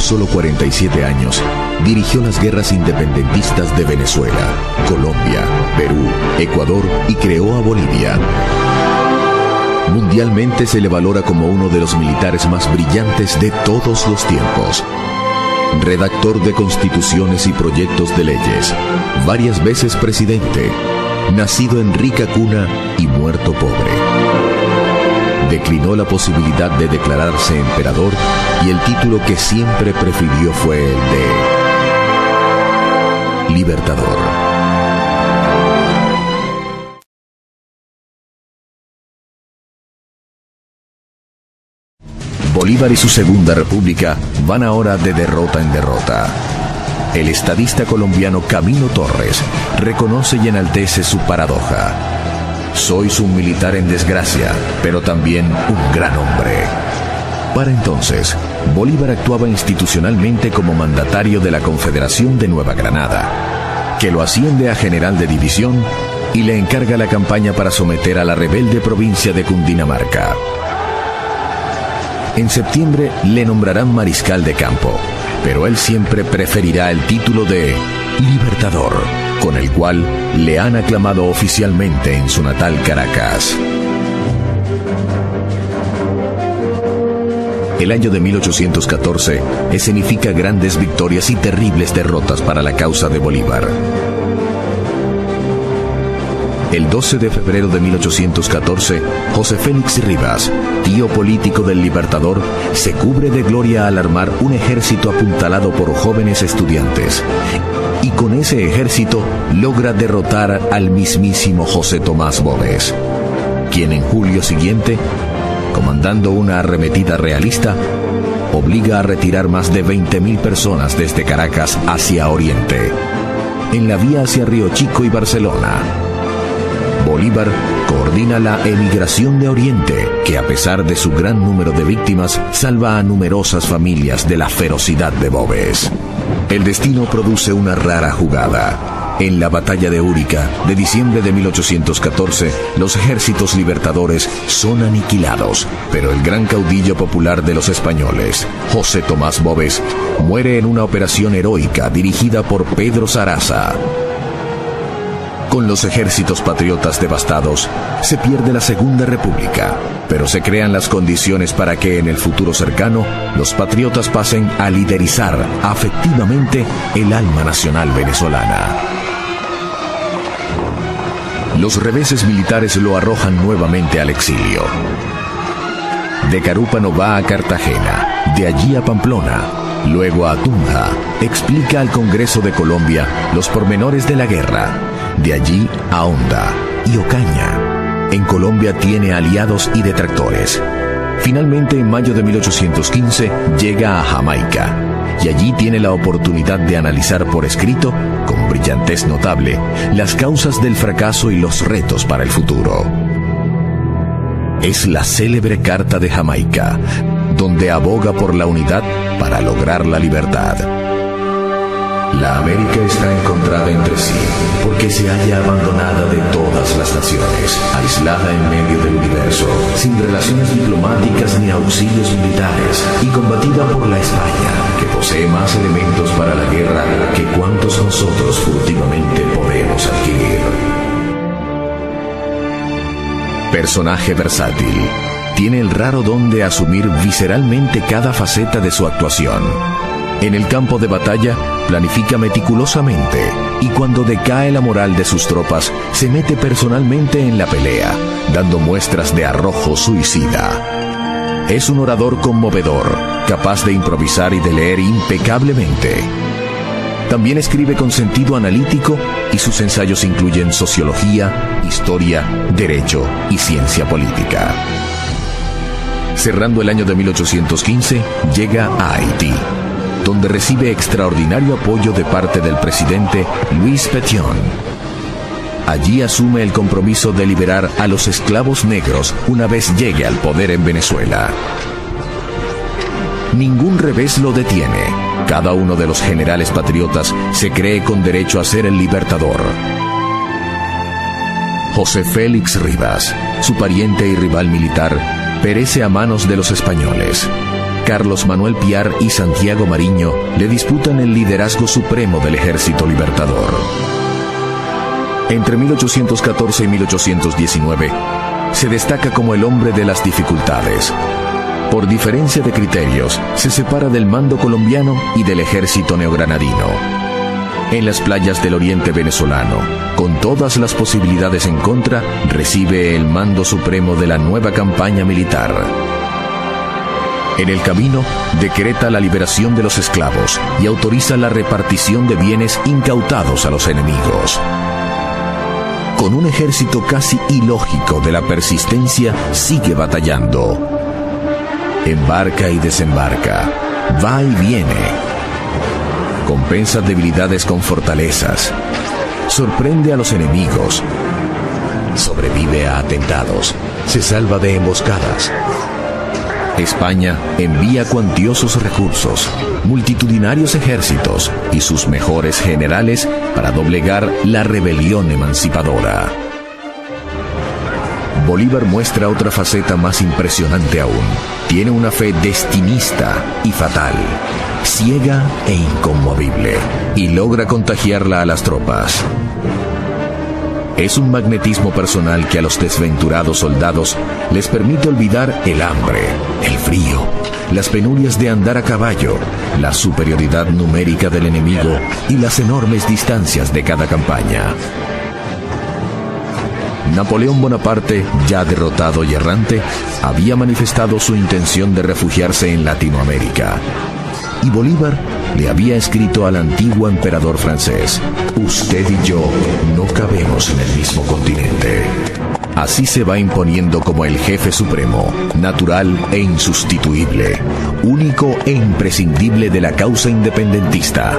solo 47 años, dirigió las guerras independentistas de Venezuela, Colombia, Perú, Ecuador y creó a Bolivia. Mundialmente se le valora como uno de los militares más brillantes de todos los tiempos. Redactor de constituciones y proyectos de leyes, varias veces presidente, nacido en rica cuna y muerto pobre. Declinó la posibilidad de declararse emperador y el título que siempre prefirió fue el de Libertador. Bolívar y su Segunda República van ahora de derrota en derrota. El estadista colombiano Camilo Torres reconoce y enaltece su paradoja. Sois un militar en desgracia, pero también un gran hombre. Para entonces, Bolívar actuaba institucionalmente como mandatario de la Confederación de Nueva Granada, que lo asciende a general de división y le encarga la campaña para someter a la rebelde provincia de Cundinamarca. En septiembre le nombrarán mariscal de campo, pero él siempre preferirá el título de Libertador, con el cual le han aclamado oficialmente en su natal Caracas. El año de 1814 escenifica grandes victorias y terribles derrotas para la causa de Bolívar. El 12 de febrero de 1814, José Félix Rivas, tío político del Libertador, se cubre de gloria al armar un ejército apuntalado por jóvenes estudiantes. Y con ese ejército logra derrotar al mismísimo José Tomás Boves, quien en julio siguiente, comandando una arremetida realista, obliga a retirar más de 20.000 personas desde Caracas hacia Oriente, en la vía hacia Río Chico y Barcelona. Bolívar coordina la emigración de Oriente, que a pesar de su gran número de víctimas, salva a numerosas familias de la ferocidad de Boves. El destino produce una rara jugada. En la batalla de Úrica, de diciembre de 1814, los ejércitos libertadores son aniquilados, pero el gran caudillo popular de los españoles, José Tomás Boves, muere en una operación heroica dirigida por Pedro Saraza. Con los ejércitos patriotas devastados, se pierde la Segunda República, pero se crean las condiciones para que en el futuro cercano los patriotas pasen a liderizar afectivamente el alma nacional venezolana. Los reveses militares lo arrojan nuevamente al exilio. De Carúpano va a Cartagena, de allí a Pamplona, luego a Tunja. Explica al Congreso de Colombia los pormenores de la guerra. De allí a Honda y Ocaña. En Colombia tiene aliados y detractores. Finalmente, en mayo de 1815, llega a Jamaica, y allí tiene la oportunidad de analizar por escrito, con brillantez notable, las causas del fracaso y los retos para el futuro. Es la célebre Carta de Jamaica, donde aboga por la unidad para lograr la libertad. La América está encontrada entre sí, porque se halla abandonada de todas las naciones, aislada en medio del universo, sin relaciones diplomáticas ni auxilios militares, y combatida por la España, que posee más elementos para la guerra que cuantos nosotros furtivamente podemos adquirir. Personaje versátil, tiene el raro don de asumir visceralmente cada faceta de su actuación. En el campo de batalla, planifica meticulosamente, y cuando decae la moral de sus tropas, se mete personalmente en la pelea, dando muestras de arrojo suicida. Es un orador conmovedor, capaz de improvisar y de leer impecablemente. También escribe con sentido analítico, y sus ensayos incluyen sociología, historia, derecho y ciencia política. Cerrando el año de 1815, llega a Haití, donde recibe extraordinario apoyo de parte del presidente Luis Petion. Allí asume el compromiso de liberar a los esclavos negros una vez llegue al poder en Venezuela. Ningún revés lo detiene. Cada uno de los generales patriotas se cree con derecho a ser el libertador. José Félix Rivas, su pariente y rival militar, perece a manos de los españoles. Carlos Manuel Piar y Santiago Mariño le disputan el liderazgo supremo del Ejército Libertador. Entre 1814 y 1819, se destaca como el hombre de las dificultades. Por diferencia de criterios, se separa del mando colombiano y del ejército neogranadino. En las playas del oriente venezolano, con todas las posibilidades en contra, recibe el mando supremo de la nueva campaña militar. En el camino, decreta la liberación de los esclavos y autoriza la repartición de bienes incautados a los enemigos. Con un ejército casi ilógico de la persistencia, sigue batallando. Embarca y desembarca, va y viene. Compensa debilidades con fortalezas. Sorprende a los enemigos. Sobrevive a atentados. Se salva de emboscadas. España envía cuantiosos recursos, multitudinarios ejércitos y sus mejores generales para doblegar la rebelión emancipadora. Bolívar muestra otra faceta más impresionante aún. Tiene una fe destinista y fatal, ciega e inconmovible, y logra contagiarla a las tropas. Es un magnetismo personal que a los desventurados soldados les permite olvidar el hambre, el frío, las penurias de andar a caballo, la superioridad numérica del enemigo y las enormes distancias de cada campaña. Napoleón Bonaparte, ya derrotado y errante, había manifestado su intención de refugiarse en Latinoamérica. Y Bolívar le había escrito al antiguo emperador francés: usted y yo no cabemos en el mismo continente. Así se va imponiendo como el jefe supremo, natural e insustituible, único e imprescindible de la causa independentista.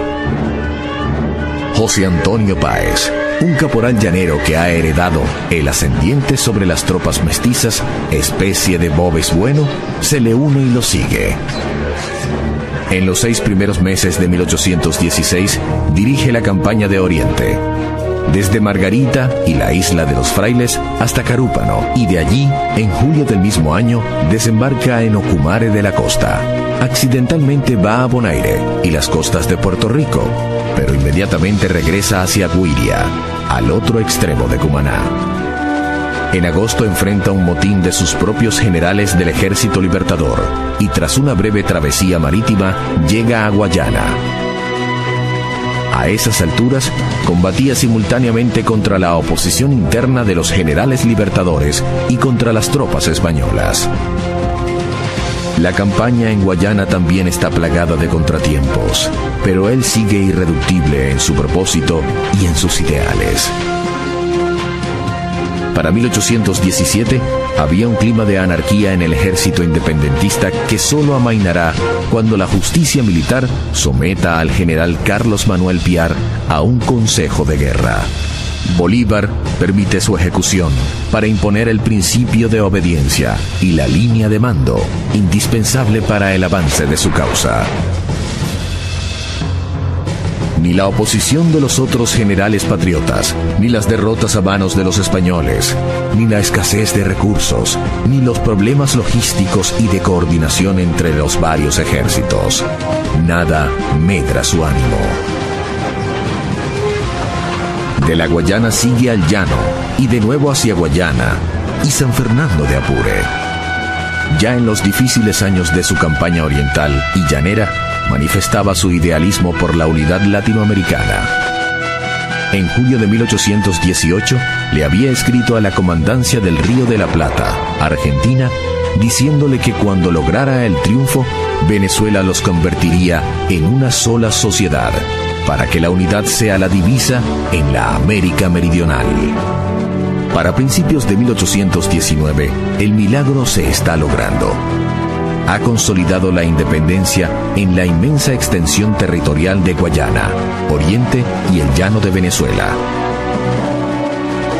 José Antonio Páez, un caporal llanero que ha heredado el ascendiente sobre las tropas mestizas, especie de Bobes bueno, se le une y lo sigue. En los 6 primeros meses de 1816, dirige la campaña de Oriente, desde Margarita y la isla de los Frailes hasta Carúpano, y de allí, en julio del mismo año, desembarca en Ocumare de la Costa. Accidentalmente va a Bonaire y las costas de Puerto Rico, pero inmediatamente regresa hacia Guiria, al otro extremo de Cumaná. En agosto enfrenta un motín de sus propios generales del Ejército Libertador y tras una breve travesía marítima llega a Guayana. A esas alturas combatía simultáneamente contra la oposición interna de los generales libertadores y contra las tropas españolas. La campaña en Guayana también está plagada de contratiempos, pero él sigue irreductible en su propósito y en sus ideales. Para 1817 había un clima de anarquía en el ejército independentista que solo amainará cuando la justicia militar someta al general Carlos Manuel Piar a un consejo de guerra. Bolívar permite su ejecución para imponer el principio de obediencia y la línea de mando, indispensable para el avance de su causa. Ni la oposición de los otros generales patriotas, ni las derrotas a manos de los españoles, ni la escasez de recursos, ni los problemas logísticos y de coordinación entre los varios ejércitos. Nada medra su ánimo. De la Guayana sigue al llano, y de nuevo hacia Guayana, y San Fernando de Apure. Ya en los difíciles años de su campaña oriental y llanera, manifestaba su idealismo por la unidad latinoamericana. En julio de 1818 le había escrito a la comandancia del Río de la Plata, Argentina, diciéndole que cuando lograra el triunfo, Venezuela los convertiría en una sola sociedad, para que la unidad sea la divisa en la América Meridional. Para principios de 1819, el milagro se está logrando. Ha consolidado la independencia en la inmensa extensión territorial de Guayana, Oriente y el llano de Venezuela.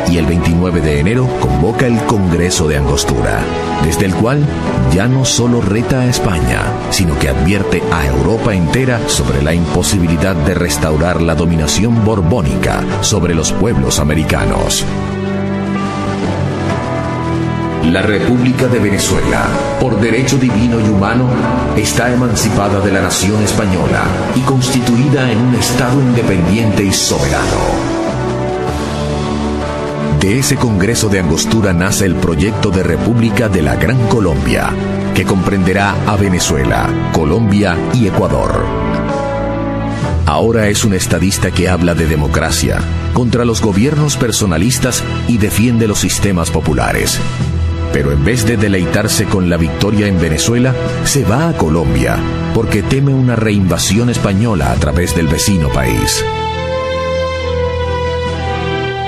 Y el 29 de enero convoca el Congreso de Angostura, desde el cual ya no solo reta a España, sino que advierte a Europa entera sobre la imposibilidad de restaurar la dominación borbónica sobre los pueblos americanos. La República de Venezuela, por derecho divino y humano, está emancipada de la nación española y constituida en un Estado independiente y soberano. De ese Congreso de Angostura nace el proyecto de República de la Gran Colombia, que comprenderá a Venezuela, Colombia y Ecuador. Ahora es un estadista que habla de democracia, contra los gobiernos personalistas y defiende los sistemas populares. Pero en vez de deleitarse con la victoria en Venezuela, se va a Colombia, porque teme una reinvasión española a través del vecino país.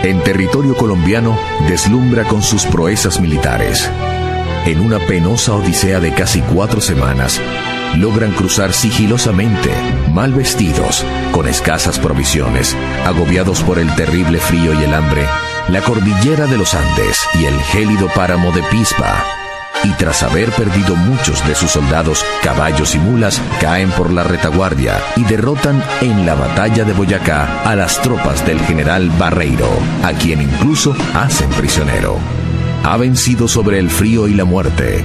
En territorio colombiano, deslumbra con sus proezas militares. En una penosa odisea de casi 4 semanas, logran cruzar sigilosamente, mal vestidos, con escasas provisiones, agobiados por el terrible frío y el hambre, la cordillera de los Andes y el gélido páramo de Pispa. Y tras haber perdido muchos de sus soldados, caballos y mulas, caen por la retaguardia y derrotan en la batalla de Boyacá a las tropas del general Barreiro, a quien incluso hacen prisionero. Ha vencido sobre el frío y la muerte.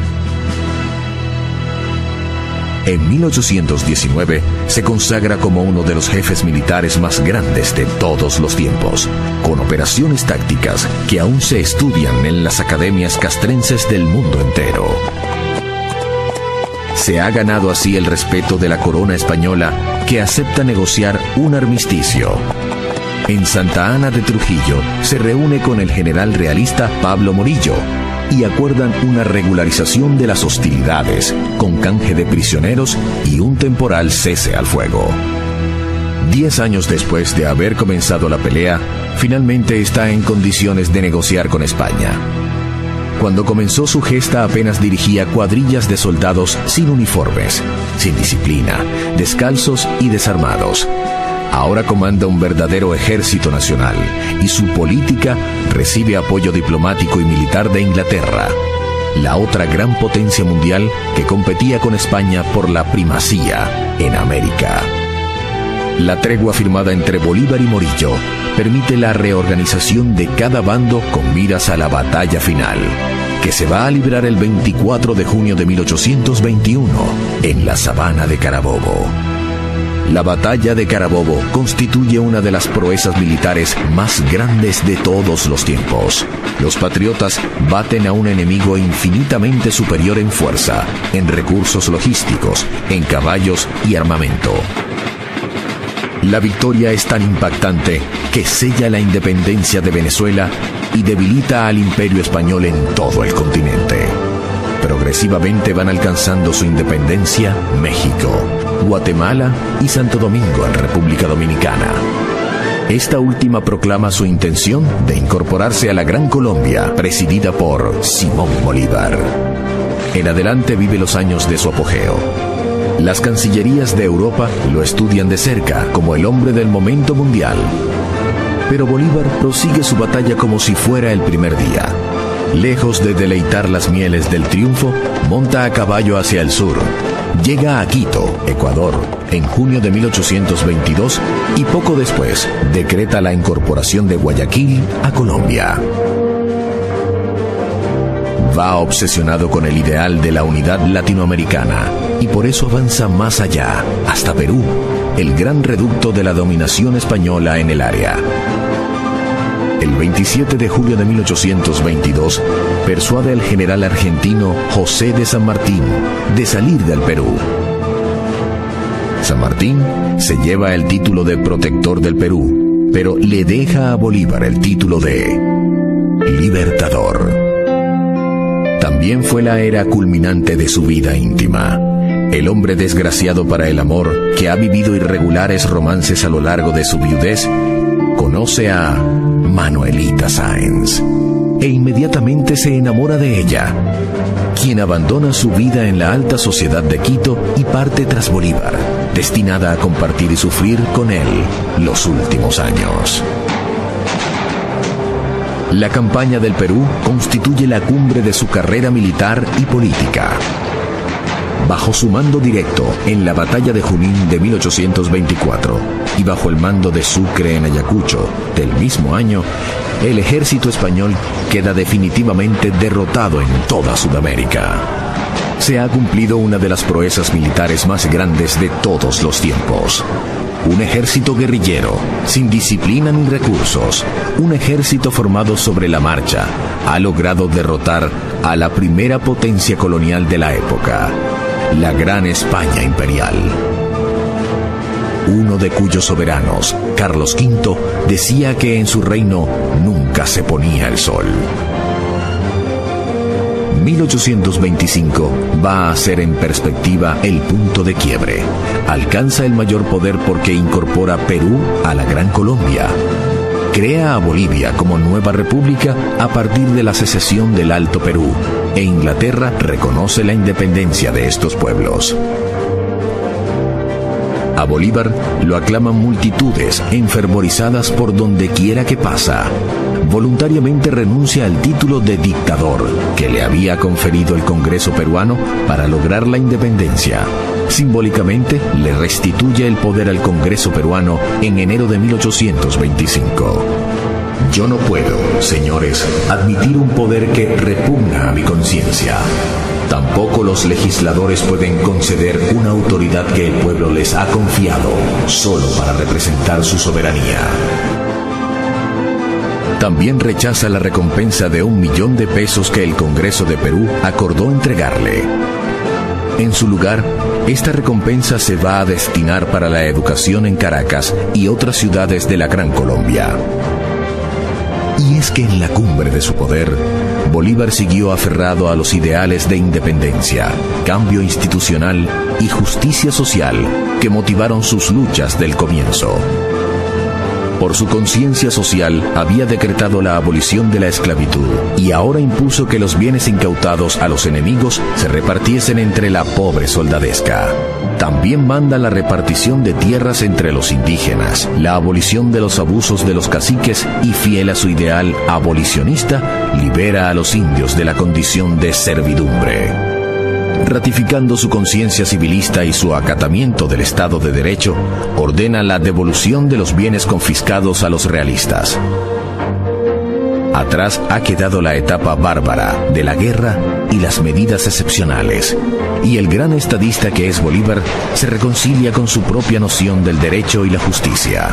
En 1819 se consagra como uno de los jefes militares más grandes de todos los tiempos, con operaciones tácticas que aún se estudian en las academias castrenses del mundo entero. Se ha ganado así el respeto de la corona española, que acepta negociar un armisticio. En Santa Ana de Trujillo se reúne con el general realista Pablo Morillo y acuerdan una regularización de las hostilidades, con canje de prisioneros y un temporal cese al fuego. 10 años después de haber comenzado la pelea, finalmente está en condiciones de negociar con España. Cuando comenzó su gesta apenas dirigía cuadrillas de soldados sin uniformes, sin disciplina, descalzos y desarmados. Ahora comanda un verdadero ejército nacional y su política recibe apoyo diplomático y militar de Inglaterra, la otra gran potencia mundial que competía con España por la primacía en América. La tregua firmada entre Bolívar y Morillo permite la reorganización de cada bando con miras a la batalla final, que se va a librar el 24 de junio de 1821 en la sabana de Carabobo. La batalla de Carabobo constituye una de las proezas militares más grandes de todos los tiempos. Los patriotas baten a un enemigo infinitamente superior en fuerza, en recursos logísticos, en caballos y armamento. La victoria es tan impactante que sella la independencia de Venezuela y debilita al Imperio Español en todo el continente. Progresivamente van alcanzando su independencia México, Guatemala y Santo Domingo en República Dominicana. Esta última proclama su intención de incorporarse a la Gran Colombia, presidida por Simón Bolívar. En adelante vive los años de su apogeo. Las cancillerías de Europa lo estudian de cerca como el hombre del momento mundial. Pero Bolívar prosigue su batalla como si fuera el primer día. Lejos de deleitar las mieles del triunfo, monta a caballo hacia el sur. Llega a Quito, Ecuador, en junio de 1822 y poco después decreta la incorporación de Guayaquil a Colombia. Va obsesionado con el ideal de la unidad latinoamericana y por eso avanza más allá, hasta Perú, el gran reducto de la dominación española en el área. El 27 de julio de 1822, persuade al general argentino José de San Martín de salir del Perú. San Martín se lleva el título de protector del Perú, pero le deja a Bolívar el título de libertador. También fue la era culminante de su vida íntima. El hombre desgraciado para el amor, que ha vivido irregulares romances a lo largo de su viudez, conoce a Manuelita Sáenz e inmediatamente se enamora de ella, quien abandona su vida en la alta sociedad de Quito y parte tras Bolívar, destinada a compartir y sufrir con él los últimos años. La campaña del Perú constituye la cumbre de su carrera militar y política. bajo su mando directo en la batalla de Junín de 1824 y bajo el mando de Sucre en Ayacucho del mismo año, el ejército español queda definitivamente derrotado en toda Sudamérica. Se ha cumplido una de las proezas militares más grandes de todos los tiempos. Un ejército guerrillero, sin disciplina ni recursos, un ejército formado sobre la marcha, ha logrado derrotar a la primera potencia colonial de la época, la Gran España Imperial. Uno de cuyos soberanos, Carlos V, decía que en su reino nunca se ponía el sol. 1825 va a ser en perspectiva el punto de quiebre. Alcanza el mayor poder porque incorpora Perú a la Gran Colombia. Crea a Bolivia como nueva república a partir de la secesión del Alto Perú, e Inglaterra reconoce la independencia de estos pueblos. A Bolívar lo aclaman multitudes enfervorizadas por donde quiera que pasa. Voluntariamente renuncia al título de dictador que le había conferido el Congreso peruano para lograr la independencia. Simbólicamente le restituye el poder al Congreso peruano en enero de 1825. Yo no puedo, señores, admitir un poder que repugna a mi conciencia. Tampoco los legisladores pueden conceder una autoridad que el pueblo les ha confiado solo para representar su soberanía. También rechaza la recompensa de 1 millón de pesos que el Congreso de Perú acordó entregarle. En su lugar, esta recompensa se va a destinar para la educación en Caracas y otras ciudades de la Gran Colombia. Y es que en la cumbre de su poder, Bolívar siguió aferrado a los ideales de independencia, cambio institucional y justicia social que motivaron sus luchas del comienzo. Por su conciencia social, había decretado la abolición de la esclavitud y ahora impuso que los bienes incautados a los enemigos se repartiesen entre la pobre soldadesca. También manda la repartición de tierras entre los indígenas, la abolición de los abusos de los caciques y, fiel a su ideal abolicionista, libera a los indios de la condición de servidumbre. Ratificando su conciencia civilista y su acatamiento del Estado de Derecho, ordena la devolución de los bienes confiscados a los realistas. Atrás ha quedado la etapa bárbara de la guerra y las medidas excepcionales, y el gran estadista que es Bolívar se reconcilia con su propia noción del derecho y la justicia.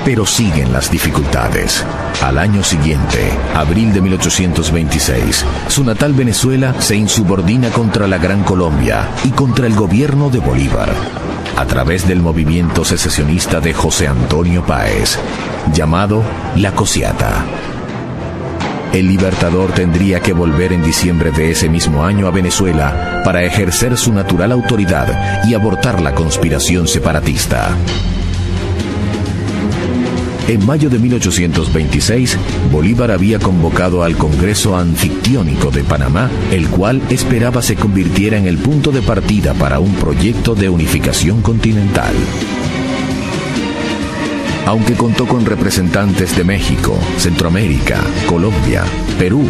Pero siguen las dificultades. Al año siguiente, abril de 1826, su natal Venezuela se insubordina contra la Gran Colombia y contra el gobierno de Bolívar, a través del movimiento secesionista de José Antonio Páez, llamado La Cociata. El libertador tendría que volver en diciembre de ese mismo año a Venezuela para ejercer su natural autoridad y abortar la conspiración separatista. En mayo de 1826, Bolívar había convocado al Congreso Anfictiónico de Panamá, el cual esperaba se convirtiera en el punto de partida para un proyecto de unificación continental. Aunque contó con representantes de México, Centroamérica, Colombia, Perú,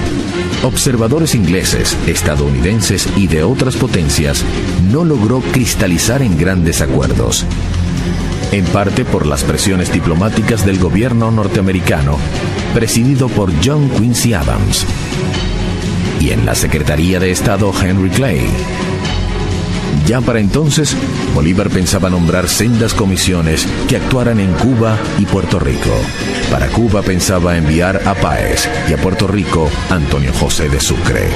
observadores ingleses, estadounidenses y de otras potencias, no logró cristalizar en grandes acuerdos. En parte por las presiones diplomáticas del gobierno norteamericano, presidido por John Quincy Adams, y en la Secretaría de Estado Henry Clay. Ya para entonces, Bolívar pensaba nombrar sendas comisiones que actuaran en Cuba y Puerto Rico. Para Cuba pensaba enviar a Páez y a Puerto Rico Antonio José de Sucre.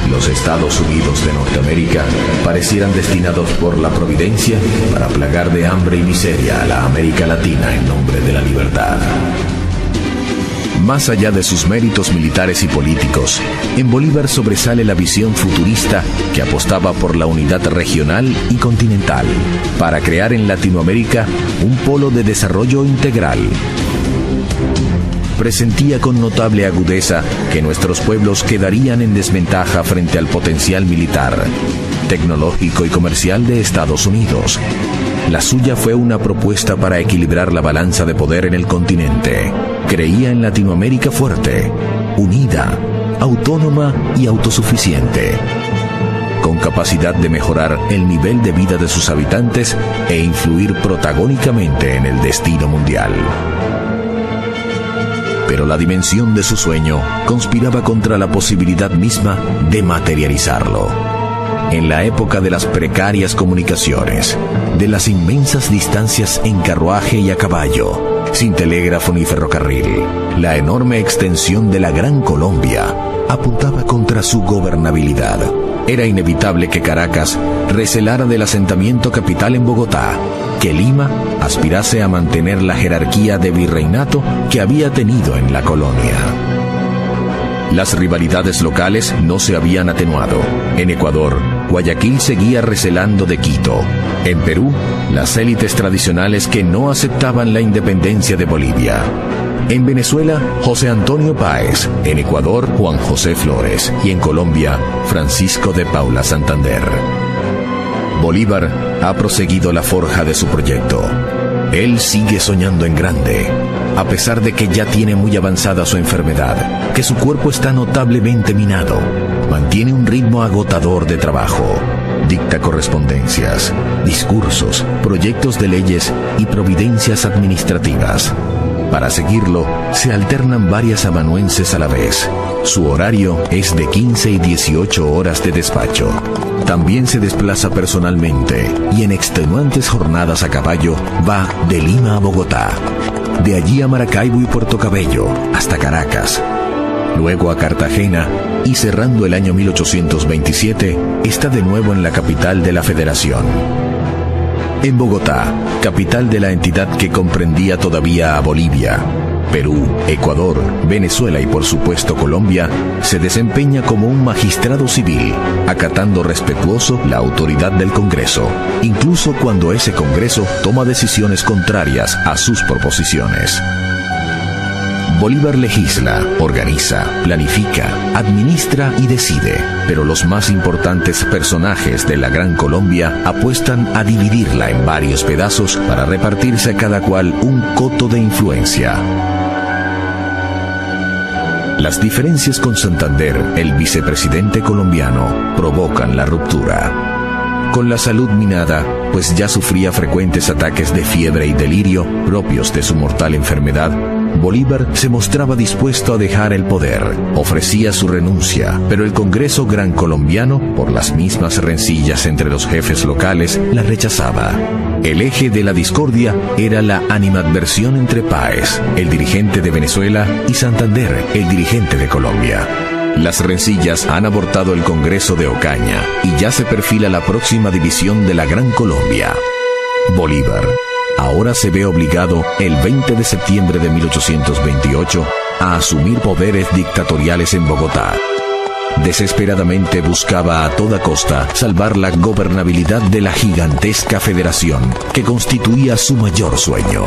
Los Estados Unidos de Norteamérica parecieran destinados por la providencia para plagar de hambre y miseria a la América Latina en nombre de la libertad. Más allá de sus méritos militares y políticos, en Bolívar sobresale la visión futurista que apostaba por la unidad regional y continental, para crear en Latinoamérica un polo de desarrollo integral. Presentía con notable agudeza que nuestros pueblos quedarían en desventaja frente al potencial militar, tecnológico y comercial de Estados Unidos. La suya fue una propuesta para equilibrar la balanza de poder en el continente. Creía en Latinoamérica fuerte, unida, autónoma y autosuficiente. con capacidad de mejorar el nivel de vida de sus habitantes e influir protagónicamente en el destino mundial. Pero la dimensión de su sueño conspiraba contra la posibilidad misma de materializarlo. En la época de las precarias comunicaciones, de las inmensas distancias en carruaje y a caballo, sin telégrafo ni ferrocarril, la enorme extensión de la Gran Colombia apuntaba contra su gobernabilidad. Era inevitable que Caracas recelara del asentamiento capital en Bogotá, que Lima aspirase a mantener la jerarquía de virreinato que había tenido en la colonia. Las rivalidades locales no se habían atenuado. En Ecuador, Guayaquil seguía recelando de Quito. En Perú, las élites tradicionales que no aceptaban la independencia de Bolivia. En Venezuela, José Antonio Páez. En Ecuador, Juan José Flores. Y en Colombia, Francisco de Paula Santander. Bolívar ha proseguido la forja de su proyecto. Él sigue soñando en grande, a pesar de que ya tiene muy avanzada su enfermedad, que su cuerpo está notablemente minado. Mantiene un ritmo agotador de trabajo. Dicta correspondencias, discursos, proyectos de leyes y providencias administrativas. Para seguirlo, se alternan varias amanuenses a la vez. Su horario es de 15 y 18 horas de despacho. También se desplaza personalmente y en extenuantes jornadas a caballo va de Lima a Bogotá, de allí a Maracaibo y Puerto Cabello, hasta Caracas, luego a Cartagena y cerrando el año 1827 está de nuevo en la capital de la Federación. En Bogotá, capital de la entidad que comprendía todavía a Bolivia, Perú, Ecuador, Venezuela y por supuesto Colombia, se desempeña como un magistrado civil, acatando respetuoso la autoridad del Congreso, incluso cuando ese Congreso toma decisiones contrarias a sus proposiciones. Bolívar legisla, organiza, planifica, administra y decide, pero los más importantes personajes de la Gran Colombia apuestan a dividirla en varios pedazos para repartirse a cada cual un coto de influencia. Las diferencias con Santander, el vicepresidente colombiano, provocan la ruptura. Con la salud minada, pues ya sufría frecuentes ataques de fiebre y delirio propios de su mortal enfermedad, Bolívar se mostraba dispuesto a dejar el poder, ofrecía su renuncia, pero el Congreso Gran Colombiano, por las mismas rencillas entre los jefes locales, la rechazaba. El eje de la discordia era la animadversión entre Páez, el dirigente de Venezuela, y Santander, el dirigente de Colombia. Las rencillas han abortado el Congreso de Ocaña y ya se perfila la próxima división de la Gran Colombia. Bolívar ahora se ve obligado, el 20 de septiembre de 1828, a asumir poderes dictatoriales en Bogotá. Desesperadamente buscaba a toda costa salvar la gobernabilidad de la gigantesca federación que constituía su mayor sueño.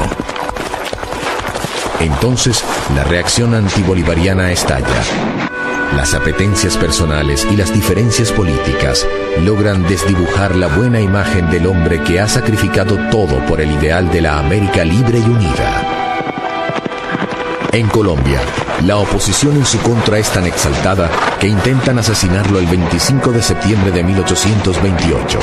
Entonces, la reacción antibolivariana estalla. Las apetencias personales y las diferencias políticas logran desdibujar la buena imagen del hombre que ha sacrificado todo por el ideal de la América libre y unida. En Colombia, la oposición en su contra es tan exaltada que intentan asesinarlo el 25 de septiembre de 1828.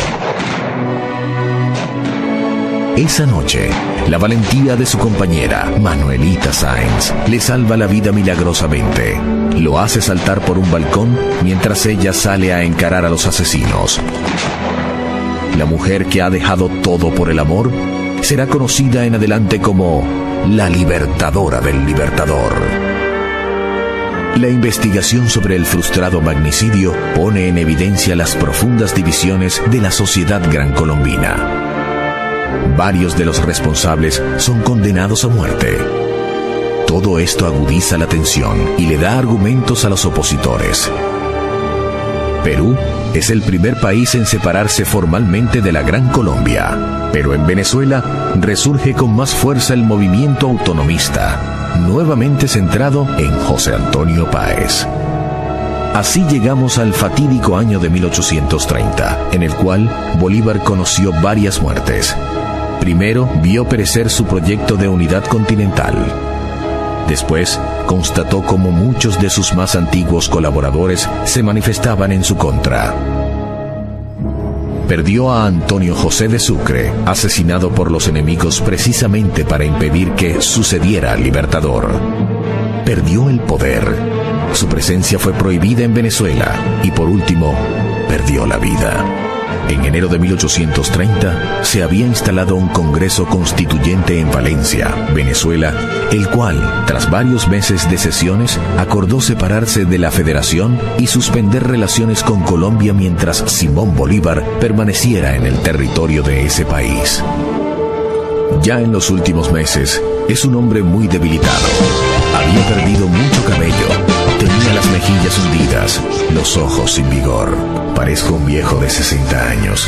Esa noche, la valentía de su compañera, Manuelita Sáenz, le salva la vida milagrosamente. Lo hace saltar por un balcón mientras ella sale a encarar a los asesinos. La mujer que ha dejado todo por el amor será conocida en adelante como la libertadora del libertador. La investigación sobre el frustrado magnicidio pone en evidencia las profundas divisiones de la sociedad grancolombina. Varios de los responsables son condenados a muerte. Todo esto agudiza la tensión y le da argumentos a los opositores. Perú es el primer país en separarse formalmente de la Gran Colombia, pero en Venezuela resurge con más fuerza el movimiento autonomista, nuevamente centrado en José Antonio Páez. Así llegamos al fatídico año de 1830, en el cual Bolívar conoció varias muertes. Primero, vio perecer su proyecto de unidad continental. Después, constató cómo muchos de sus más antiguos colaboradores se manifestaban en su contra. Perdió a Antonio José de Sucre, asesinado por los enemigos precisamente para impedir que sucediera al Libertador. Perdió el poder. Su presencia fue prohibida en Venezuela y, por último, perdió la vida. En enero de 1830 se había instalado un Congreso Constituyente en Valencia, Venezuela, el cual, tras varios meses de sesiones, acordó separarse de la Federación y suspender relaciones con Colombia mientras Simón Bolívar permaneciera en el territorio de ese país. Ya en los últimos meses, es un hombre muy debilitado. Había perdido mucho cabello, tenía las mejillas hundidas, los ojos sin vigor. Parezco un viejo de 60 años,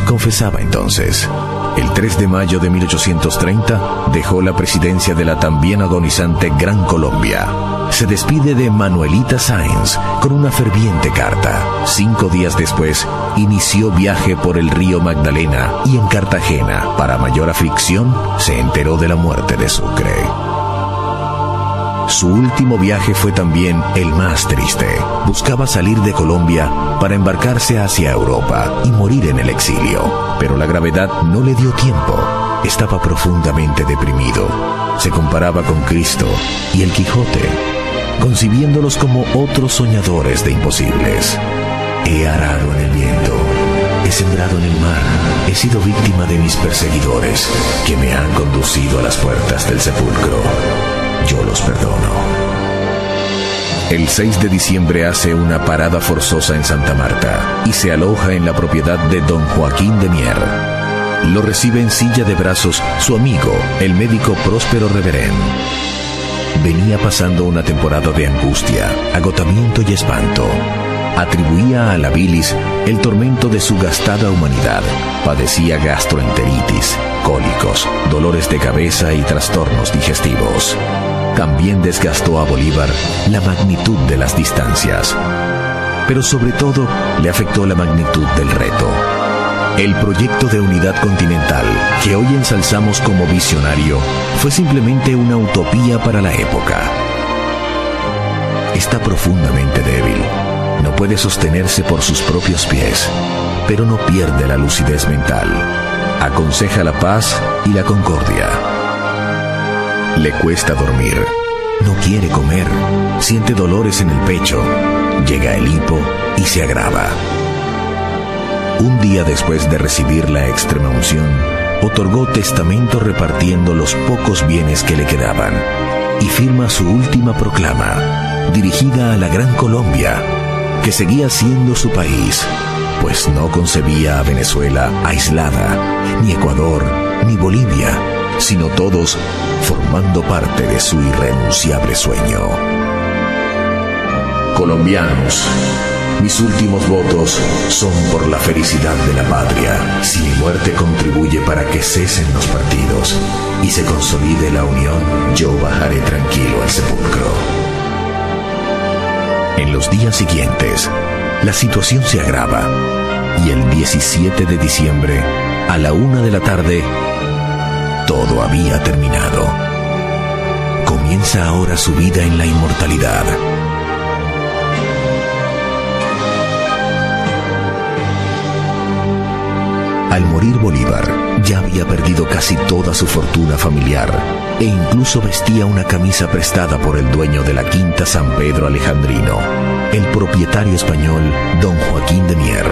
confesaba entonces. El 3 de mayo de 1830 dejó la presidencia de la también agonizante Gran Colombia. Se despide de Manuelita Sáenz con una ferviente carta. 5 días después, inició viaje por el río Magdalena y en Cartagena, para mayor aflicción, se enteró de la muerte de Sucre. Su último viaje fue también el más triste. Buscaba salir de Colombia para embarcarse hacia Europa y morir en el exilio. Pero la gravedad no le dio tiempo. Estaba profundamente deprimido. Se comparaba con Cristo y el Quijote, concibiéndolos como otros soñadores de imposibles. He arado en el viento, he sembrado en el mar, he sido víctima de mis perseguidores, que me han conducido a las puertas del sepulcro. Yo los perdono. El 6 de diciembre hace una parada forzosa en Santa Marta y se aloja en la propiedad de don Joaquín de Mier. Lo recibe en silla de brazos su amigo, el médico Próspero Reverén. Venía pasando una temporada de angustia, agotamiento y espanto. Atribuía a la bilis el tormento de su gastada humanidad. Padecía gastroenteritis, cólicos, dolores de cabeza y trastornos digestivos. También desgastó a Bolívar la magnitud de las distancias. Pero sobre todo le afectó la magnitud del reto. El proyecto de unidad continental, que hoy ensalzamos como visionario, fue simplemente una utopía para la época. Está profundamente débil. No puede sostenerse por sus propios pies, pero no pierde la lucidez mental. Aconseja la paz y la concordia. Le cuesta dormir, no quiere comer, siente dolores en el pecho, llega el hipo y se agrava. Un día después de recibir la extremaunción, otorgó testamento repartiendo los pocos bienes que le quedaban y firma su última proclama, dirigida a la Gran Colombia, que seguía siendo su país, pues no concebía a Venezuela aislada, ni Ecuador, ni Bolivia, sino todos formando parte de su irrenunciable sueño. Colombianos, mis últimos votos son por la felicidad de la patria. Si mi muerte contribuye para que cesen los partidos y se consolide la unión, yo bajaré tranquilo al sepulcro. En los días siguientes, la situación se agrava y el 17 de diciembre, a la 1 de la tarde, todo había terminado. Comienza ahora su vida en la inmortalidad. Al morir Bolívar, ya había perdido casi toda su fortuna familiar e incluso vestía una camisa prestada por el dueño de la Quinta San Pedro Alejandrino, el propietario español don Joaquín de Mier.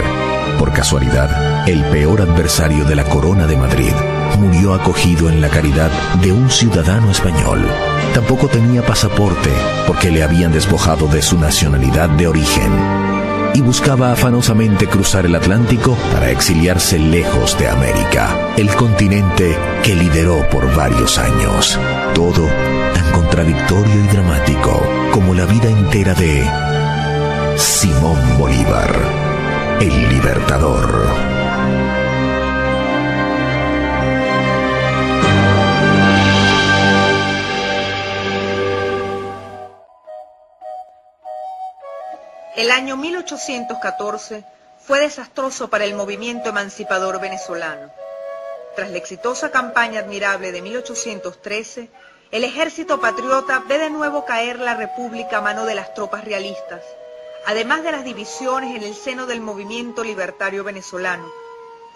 Por casualidad, el peor adversario de la Corona de Madrid murió acogido en la caridad de un ciudadano español. Tampoco tenía pasaporte porque le habían despojado de su nacionalidad de origen y buscaba afanosamente cruzar el Atlántico para exiliarse lejos de América, el continente que lideró por varios años. Todo tan contradictorio y dramático como la vida entera de Simón Bolívar, el libertador. El año 1814 fue desastroso para el movimiento emancipador venezolano. Tras la exitosa campaña admirable de 1813, el ejército patriota ve de nuevo caer la república a mano de las tropas realistas, además de las divisiones en el seno del movimiento libertario venezolano,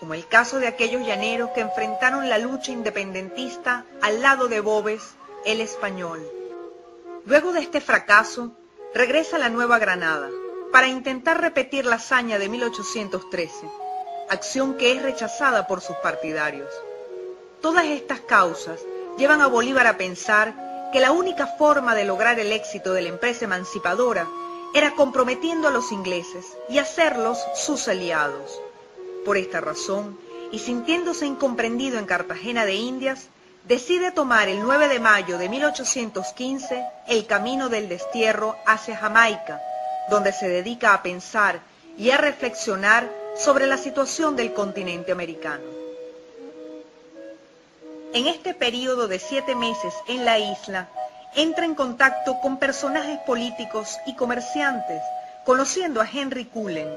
como el caso de aquellos llaneros que enfrentaron la lucha independentista al lado de Boves, el español. Luego de este fracaso, regresa a la Nueva Granada para intentar repetir la hazaña de 1813, acción que es rechazada por sus partidarios. Todas estas causas llevan a Bolívar a pensar que la única forma de lograr el éxito de la empresa emancipadora era comprometiendo a los ingleses y hacerlos sus aliados. Por esta razón, y sintiéndose incomprendido en Cartagena de Indias, decide tomar el 9 de mayo de 1815 el camino del destierro hacia Jamaica, donde se dedica a pensar y a reflexionar sobre la situación del continente americano. En este periodo de 7 meses en la isla, entra en contacto con personajes políticos y comerciantes, conociendo a Henry Cullen,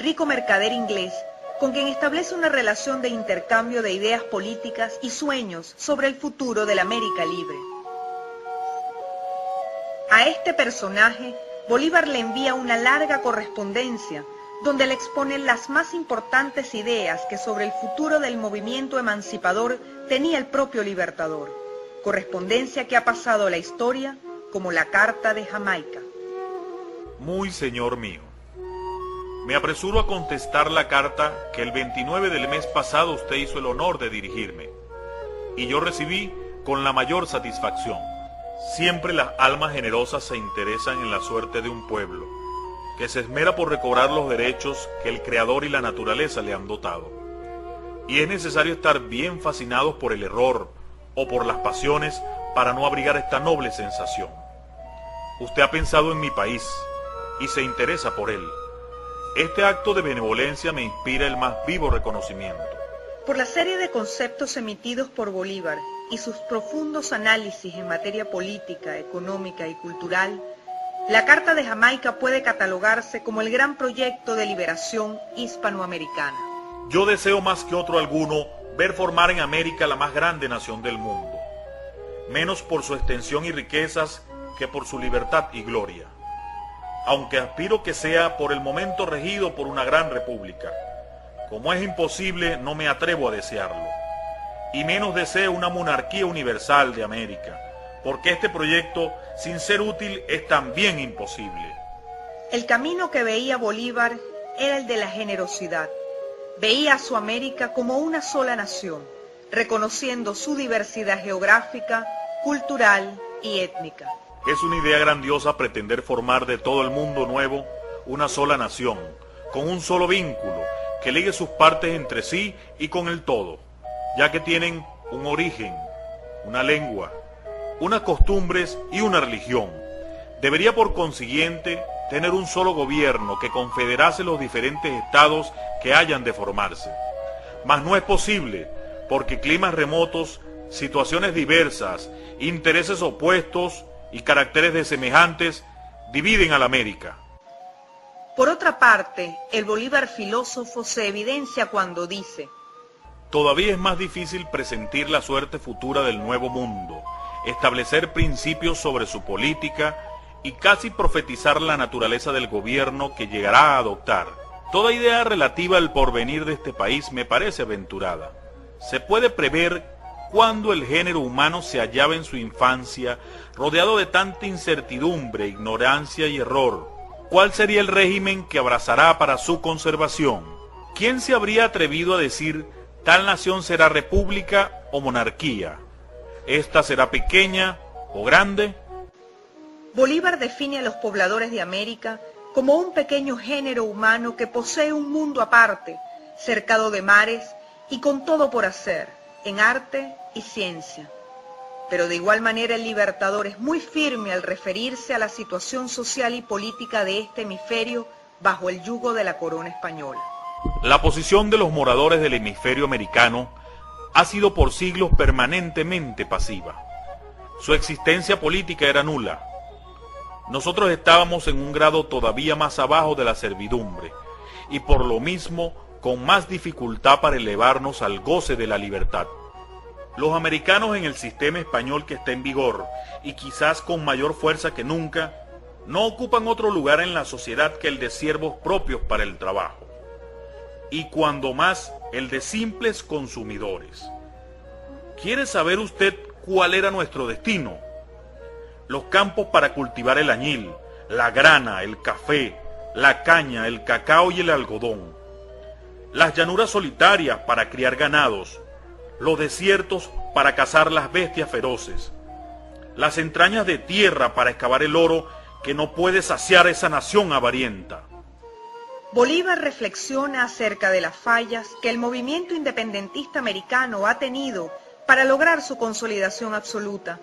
rico mercader inglés, con quien establece una relación de intercambio de ideas políticas y sueños sobre el futuro de la América libre. A este personaje, Bolívar le envía una larga correspondencia, donde le expone las más importantes ideas que sobre el futuro del movimiento emancipador tenía el propio Libertador, correspondencia que ha pasado a la historia como la Carta de Jamaica. Muy señor mío, me apresuro a contestar la carta que el 29 del mes pasado usted hizo el honor de dirigirme, y yo recibí con la mayor satisfacción. Siempre las almas generosas se interesan en la suerte de un pueblo, que se esmera por recobrar los derechos que el Creador y la naturaleza le han dotado. Y es necesario estar bien fascinados por el error o por las pasiones para no abrigar esta noble sensación. Usted ha pensado en mi país y se interesa por él. Este acto de benevolencia me inspira el más vivo reconocimiento. Por la serie de conceptos emitidos por Bolívar y sus profundos análisis en materia política, económica y cultural, la Carta de Jamaica puede catalogarse como el gran proyecto de liberación hispanoamericana. Yo deseo más que otro alguno ver formar en América la más grande nación del mundo, menos por su extensión y riquezas que por su libertad y gloria. Aunque aspiro que sea por el momento regido por una gran república. Como es imposible, no me atrevo a desearlo. Y menos deseo una monarquía universal de América, porque este proyecto, sin ser útil, es también imposible. El camino que veía Bolívar era el de la generosidad. Veía a su América como una sola nación, reconociendo su diversidad geográfica, cultural y étnica. Es una idea grandiosa pretender formar de todo el mundo nuevo una sola nación, con un solo vínculo, que ligue sus partes entre sí y con el todo, ya que tienen un origen, una lengua, unas costumbres y una religión. Debería por consiguiente tener un solo gobierno que confederase los diferentes estados que hayan de formarse. Mas no es posible, porque climas remotos, situaciones diversas, intereses opuestos y caracteres desemejantes dividen a la América. Por otra parte, el Bolívar filósofo se evidencia cuando dice: todavía es más difícil presentir la suerte futura del nuevo mundo, establecer principios sobre su política y casi profetizar la naturaleza del gobierno que llegará a adoptar. Toda idea relativa al porvenir de este país me parece aventurada. Se puede prever cuándo el género humano se hallaba en su infancia, rodeado de tanta incertidumbre, ignorancia y error. ¿Cuál sería el régimen que abrazará para su conservación? ¿Quién se habría atrevido a decir tal nación será república o monarquía? ¿Esta será pequeña o grande? Bolívar define a los pobladores de América como un pequeño género humano que posee un mundo aparte, cercado de mares y con todo por hacer, en arte y ciencia. Pero de igual manera el Libertador es muy firme al referirse a la situación social y política de este hemisferio bajo el yugo de la corona española. La posición de los moradores del hemisferio americano ha sido por siglos permanentemente pasiva. Su existencia política era nula. Nosotros estábamos en un grado todavía más abajo de la servidumbre, y por lo mismo con más dificultad para elevarnos al goce de la libertad. Los americanos en el sistema español que está en vigor, y quizás con mayor fuerza que nunca, no ocupan otro lugar en la sociedad que el de siervos propios para el trabajo. y cuando más el de simples consumidores. ¿Quiere saber usted cuál era nuestro destino? Los campos para cultivar el añil, la grana, el café, la caña, el cacao y el algodón. Las llanuras solitarias para criar ganados, los desiertos para cazar las bestias feroces, las entrañas de tierra para excavar el oro que no puede saciar esa nación avarienta. Bolívar reflexiona acerca de las fallas que el movimiento independentista americano ha tenido para lograr su consolidación absoluta,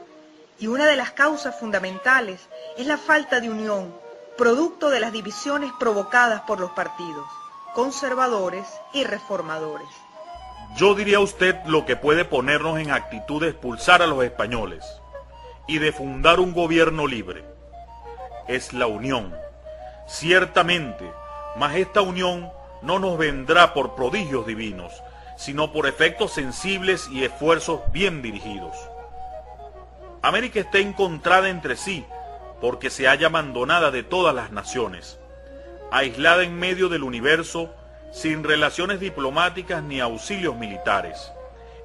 y una de las causas fundamentales es la falta de unión, producto de las divisiones provocadas por los partidos, conservadores y reformadores. Yo diría a usted lo que puede ponernos en actitud de expulsar a los españoles y de fundar un gobierno libre. Es la unión, ciertamente, mas esta unión no nos vendrá por prodigios divinos, sino por efectos sensibles y esfuerzos bien dirigidos. América está encontrada entre sí, porque se halla abandonada de todas las naciones, aislada en medio del universo, sin relaciones diplomáticas ni auxilios militares,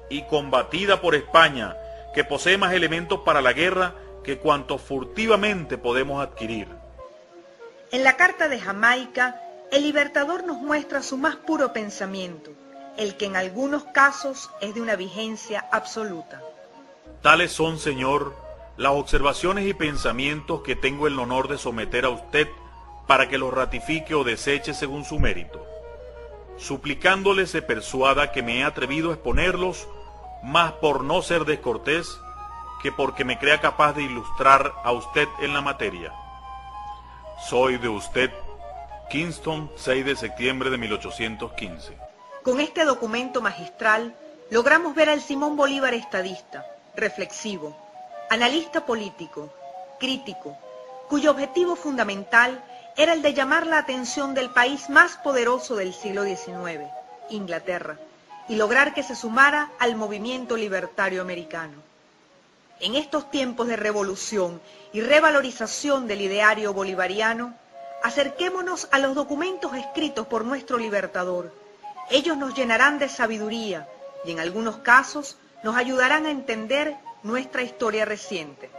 y combatida por España, que posee más elementos para la guerra que cuantos furtivamente podemos adquirir. En la Carta de Jamaica, el Libertador nos muestra su más puro pensamiento, el que en algunos casos es de una vigencia absoluta. Tales son, señor, las observaciones y pensamientos que tengo el honor de someter a usted para que los ratifique o deseche según su mérito, suplicándole se persuada que me he atrevido a exponerlos más por no ser descortés que porque me crea capaz de ilustrar a usted en la materia. Soy de usted, Kingston, 6 de septiembre de 1815. Con este documento magistral logramos ver al Simón Bolívar estadista, reflexivo, analista político, crítico, cuyo objetivo fundamental era el de llamar la atención del país más poderoso del siglo XIX, Inglaterra, y lograr que se sumara al movimiento libertario americano. En estos tiempos de revolución y revalorización del ideario bolivariano, acerquémonos a los documentos escritos por nuestro libertador. Ellos nos llenarán de sabiduría y en algunos casos nos ayudarán a entender nuestra historia reciente.